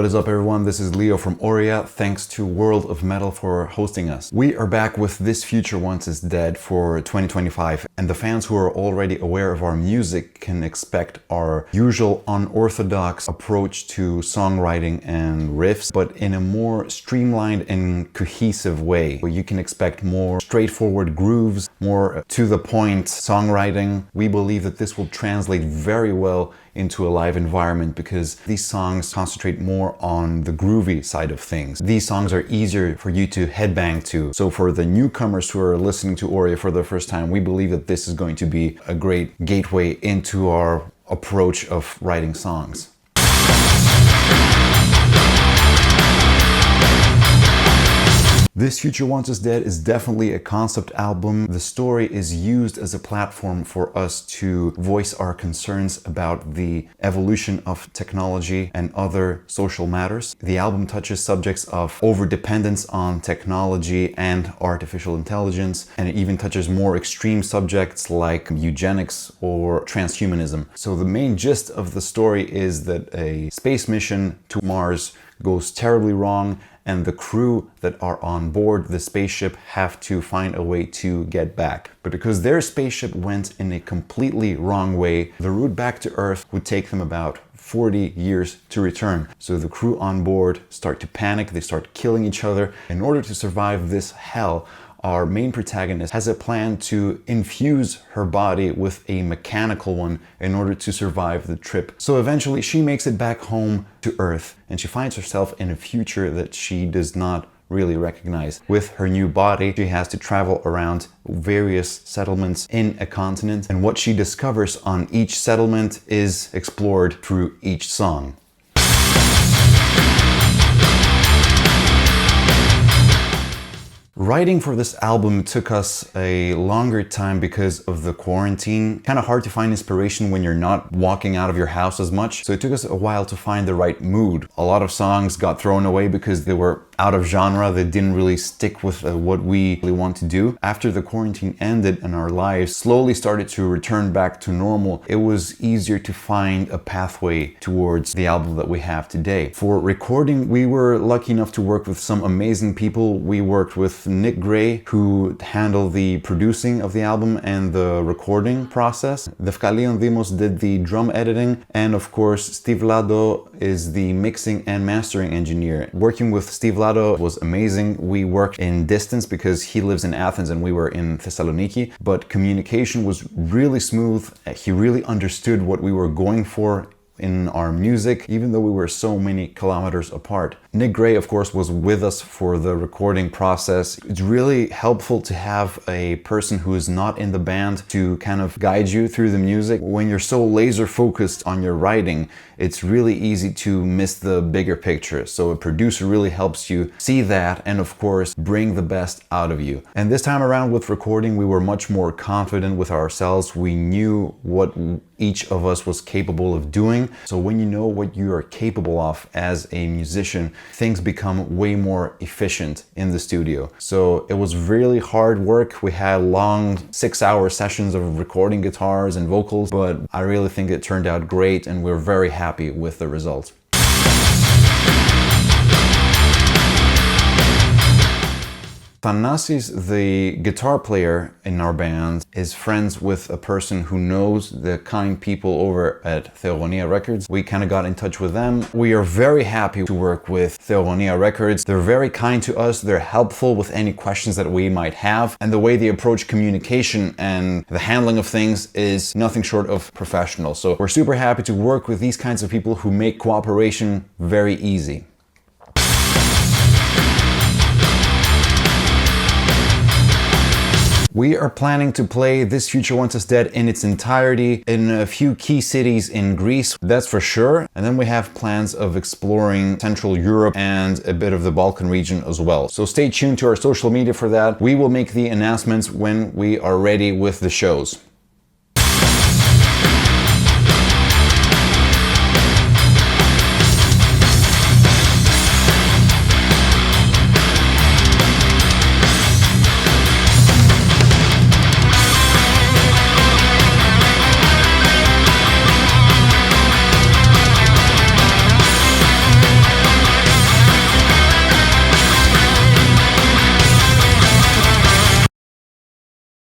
What is up, everyone? This is Leo from Oria. Thanks to World of Metal for hosting us. We are back with This Future Once Is Dead for 2025, and the fans who are already aware of our music can expect our usual unorthodox approach to songwriting and riffs, but in a more streamlined and cohesive way. You can expect more straightforward grooves, more to-the-point songwriting. We believe that this will translate very well into a live environment because these songs concentrate more on the groovy side of things. These songs are easier for you to headbang to. So for the newcomers who are listening to Oria for the first time, we believe that this is going to be a great gateway into our approach of writing songs. This Future Once Is Dead is definitely a concept album. The story is used as a platform for us to voice our concerns about the evolution of technology and other social matters. The album touches subjects of overdependence on technology and artificial intelligence, and it even touches more extreme subjects like eugenics or transhumanism. So the main gist of the story is that a space mission to Mars goes terribly wrong, and the crew that are on board the spaceship have to find a way to get back. But because their spaceship went in a completely wrong way, the route back to Earth would take them about 40 years to return. So the crew on board start to panic, they start killing each other. In order to survive this hell, our main protagonist has a plan to infuse her body with a mechanical one in order to survive the trip. So eventually she makes it back home to Earth, and she finds herself in a future that she does not really recognize. With her new body, she has to travel around various settlements in a continent, and what she discovers on each settlement is explored through each song. Writing for this album took us a longer time because of the quarantine. Kind of hard to find inspiration when you're not walking out of your house as much. So it took us a while to find the right mood. A lot of songs got thrown away because they were out of genre. They didn't really stick with what we really want to do. After the quarantine ended and our lives slowly started to return back to normal, it was easier to find a pathway towards the album that we have today. For recording, we were lucky enough to work with some amazing people. We worked with Nick Gray, who handled the producing of the album and the recording process. Defkalion Dimos did the drum editing, and of course Steve Lado is the mixing and mastering engineer. Working with Steve Lado was amazing. We worked in distance because he lives in Athens and we were in Thessaloniki, but communication was really smooth. He really understood what we were going for in our music, even though we were so many kilometers apart. Nick Gray, of course, was with us for the recording process. It's really helpful to have a person who is not in the band to kind of guide you through the music. When you're so laser focused on your writing, it's really easy to miss the bigger picture. So a producer really helps you see that and, of course, bring the best out of you. And this time around with recording, we were much more confident with ourselves. We knew what each of us was capable of doing. So when you know what you are capable of as a musician, things become way more efficient in the studio. So it was really hard work. We had long 6-hour sessions of recording guitars and vocals, but I really think it turned out great and we're very happy with the result. Thanasis, the guitar player in our band, is friends with a person who knows the kind people over at Theogonia Records. We kind of got in touch with them. We are very happy to work with Theogonia Records. They're very kind to us. They're helpful with any questions that we might have. And the way they approach communication and the handling of things is nothing short of professional. So we're super happy to work with these kinds of people who make cooperation very easy. We are planning to play This Future Once Is Dead in its entirety in a few key cities in Greece, that's for sure. And then we have plans of exploring Central Europe and a bit of the Balkan region as well. So stay tuned to our social media for that. We will make the announcements when we are ready with the shows.